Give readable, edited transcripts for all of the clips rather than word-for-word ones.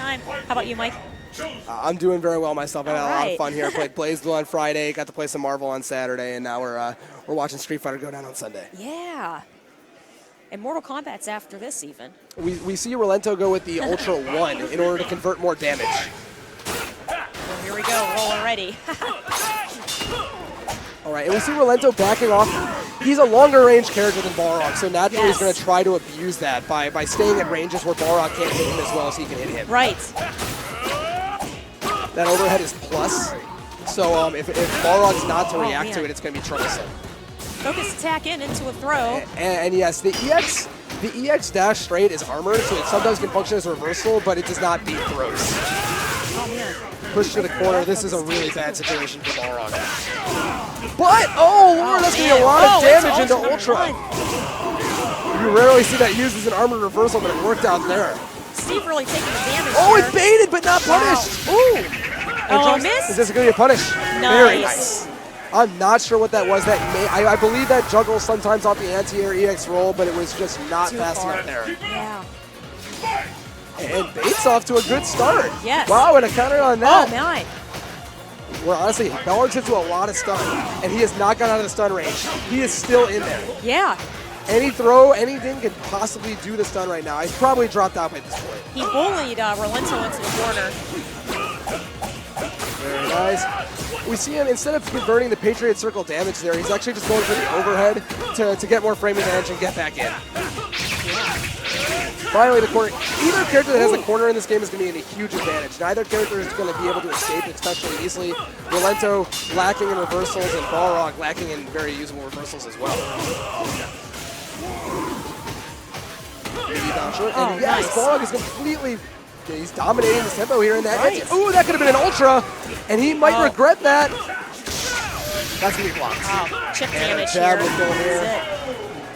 time. How about you, Mike? I'm doing very well myself. I had a lot right. of fun here. Played BlazBlue on Friday, got to play some Marvel on Saturday, and now we're watching Street Fighter go down on Sunday. Yeah. And Mortal Kombat's after this even. We see Rolento go with the Ultra 1 in order to convert more damage. Well, here we go, rolling ready. All right, and we see Rolento backing off. He's a longer range character than Balrog, so naturally he's going to try to abuse that by staying at ranges where Balrog can't hit him as well as he can hit him. Right. That overhead is plus, so if Balrog's not to react to it, it's going to be troublesome. Focus attack into a throw. And yes, the EX dash straight is armored, so it sometimes can function as a reversal, but it does not beat throws. Oh, man. Push to the corner. This is a really bad situation for Balrog. But, oh, Lord, that's going to be a lot of damage into Ultra. You rarely see that used as an armored reversal, but it worked out there. Steve really taking the damage. Oh, there. it baited, but not punished. Wow. Ooh. Oh, miss? Is this going to be a punish? Nice. Very nice. I'm not sure what that was. I believe that juggles sometimes off the anti-air EX roll, but it was just not fast enough there. Yeah. And Bates off to a good start. Yes. Wow, and a counter on that. Oh, my. Where honestly, Balrog's hit to a lot of stun, and he has not got out of the stun range. He is still in there. Yeah. Any throw, anything could possibly do the stun right now. He's probably dropped out by this point. He bullied Rolento into the corner. Very nice. We see him, instead of converting the Patriot Circle damage there, he's actually just going for the overhead to get more frame advantage and get back in. Finally, the corner. Either character that has a corner in this game is going to be in a huge advantage. Neither character is going to be able to escape especially easily. Rolento lacking in reversals and Balrog lacking in very usable reversals as well. And yes, nice. Balrog is completely... He's dominating the tempo here in that. Right. Ooh, that could have been an Ultra, and he might regret that. That's going to be blocked. Wow, chip damage here.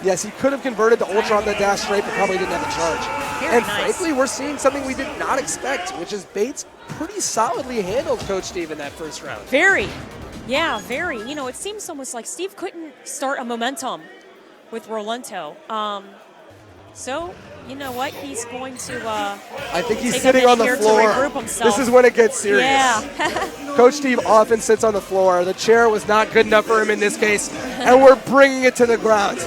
Yes, he could have converted the Ultra on the dash straight, but probably didn't have the charge. Very and nice. frankly, we're seeing something we did not expect, which is Bates pretty solidly handled Coach Steve in that first round. Very. Yeah, very. You know, it seems almost like Steve couldn't start a momentum with Rolento. So, you know what? He's going to I think he's sitting on the floor. This is when it gets serious. Yeah. Coach Steve often sits on the floor. The chair was not good enough for him in this case, and we're bringing it to the ground.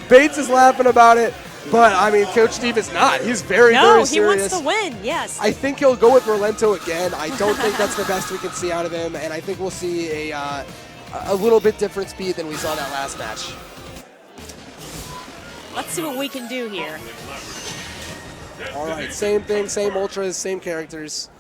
Bates is laughing about it, but, I mean, Coach Steve is not. He's very serious. No, he wants to win, yes. I think he'll go with Rolento again. I don't think that's the best we can see out of him, and I think we'll see a little bit different speed than we saw that last match. Let's see what we can do here. All right, same thing, same ultras, same characters.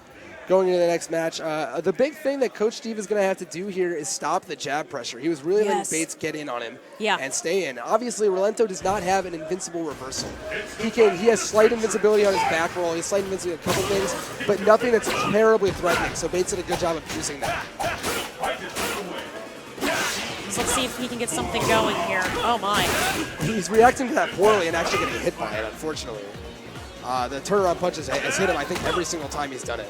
Going into the next match, the big thing that Coach Steve is going to have to do here is stop the jab pressure. He was really letting Bates get in on him and stay in. Obviously, Rolento does not have an invincible reversal. He has slight invincibility on his back roll. He has slight invincibility on a couple things, but nothing that's terribly threatening. So Bates did a good job of using that. So let's see if he can get something going here. Oh, my. He's reacting to that poorly and actually getting hit by it, unfortunately. The turnaround punch has hit him, I think, every single time he's done it.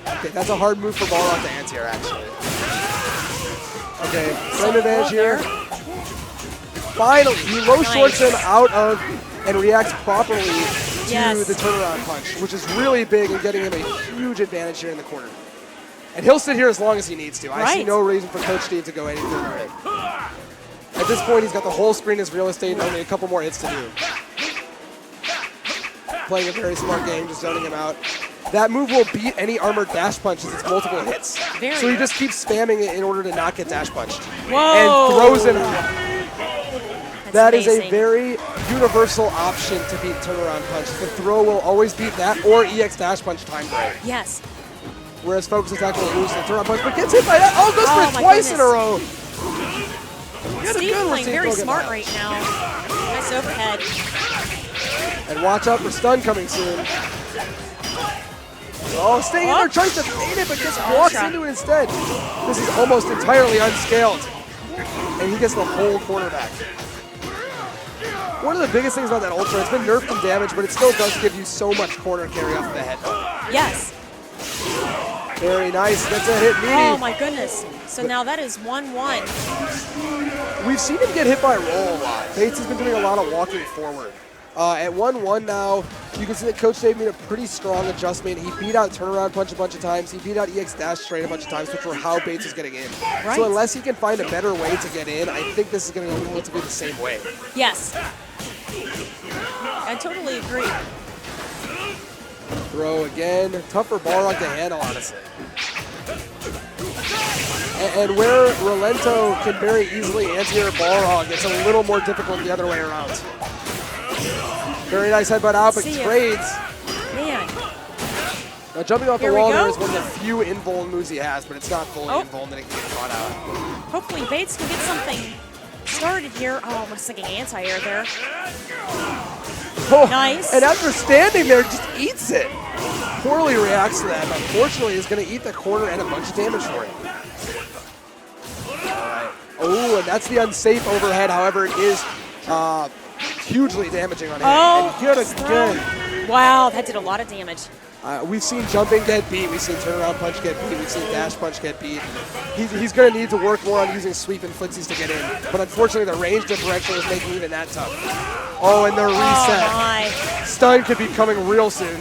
Okay, that's a hard move for Balrog to anti-air, actually. Okay, frame advantage here. Finally, he low shorts him out of and reacts properly to the turnaround punch, which is really big and getting him a huge advantage here in the corner. And he'll sit here as long as he needs to. I see no reason for Coach Steve to go any further in. At this point, he's got the whole screen as real estate and only a couple more hits to do. Playing a very smart game, just zoning him out. That move will beat any armored dash punches. It's multiple hits. So he just keeps spamming it in order to not get dash punched. And throws him out. That is a very universal option to beat turnaround punch. The throw will always beat that or EX dash punch time break. Yes. Whereas focus attack will lose the turnaround punch, but gets hit by that. Oh, goes for it twice in a row. Steve playing very smart right now. Nice overhead. And watch out for stun coming soon. Oh, staying in there, tries to bait it, but just walks into it instead. This is almost entirely unscaled. And he gets the whole corner back. One of the biggest things about that Ultra, it's been nerfed in damage, but it still does give you so much corner carry off the head. Yes. Very nice. Gets a hit meaty. Oh, my goodness. So now that is 1-1. We've seen him get hit by roll a lot. Bates has been doing a lot of walking forward. At 1-1 now, you can see that Coach Dave made a pretty strong adjustment. He beat out turnaround punch a bunch of times. He beat out EX dash straight a bunch of times, which were how Bates was getting in. Right. So unless he can find a better way to get in, I think this is going to look to be the same way. Yes. I totally agree. Throw again. Tough for Balrog to handle, honestly. And where Rolento can very easily anti-air Balrog, it's a little more difficult the other way around. Very nice headbutt out, but trades. Man. Now jumping off the wall there is one of the few invuln moves he has, but it's not fully invuln that it can get caught out. Hopefully Bates can get something started here. Oh, I was thinking anti-air there. Oh, nice. And after standing there, just eats it. Poorly reacts to that. Unfortunately, is going to eat the corner and a bunch of damage for it. All right. Oh, and that's the unsafe overhead. However, it is hugely damaging on him. Oh, and yet again. Wow, that did a lot of damage. We've seen jumping get beat. We've seen turnaround punch get beat. We've seen dash punch get beat. He's going to need to work more on using sweep and footsies to get in. But unfortunately, the range differential is making even that tough. Oh, and the reset. Oh my. Stun could be coming real soon.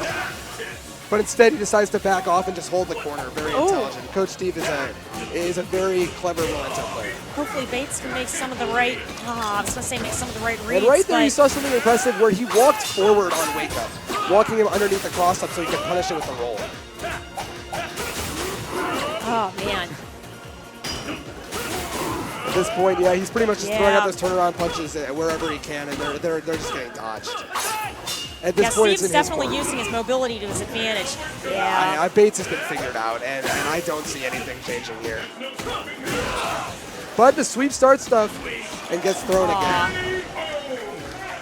But instead, he decides to back off and just hold the corner. Very intelligent. Coach Steve is a very clever Rolento player. Hopefully Bates can make some of the right, I was going to say make some of the right reads. And right there, you saw something impressive where he walked forward on wake up, walking him underneath the cross up so he could punish it with the roll. Oh, man. At this point, yeah, he's pretty much just throwing out those turnaround punches wherever he can, and they're just getting dodged. At this point, Steve's definitely using his mobility to his advantage. Yeah. Bates has been figured out, and I don't see anything changing here. But the sweep starts stuff and gets thrown again.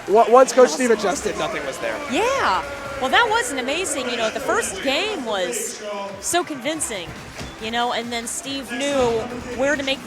Once Coach Steve adjusted, nothing was there. Yeah. Well, that was an amazing, the first game was so convincing, and then Steve knew where to make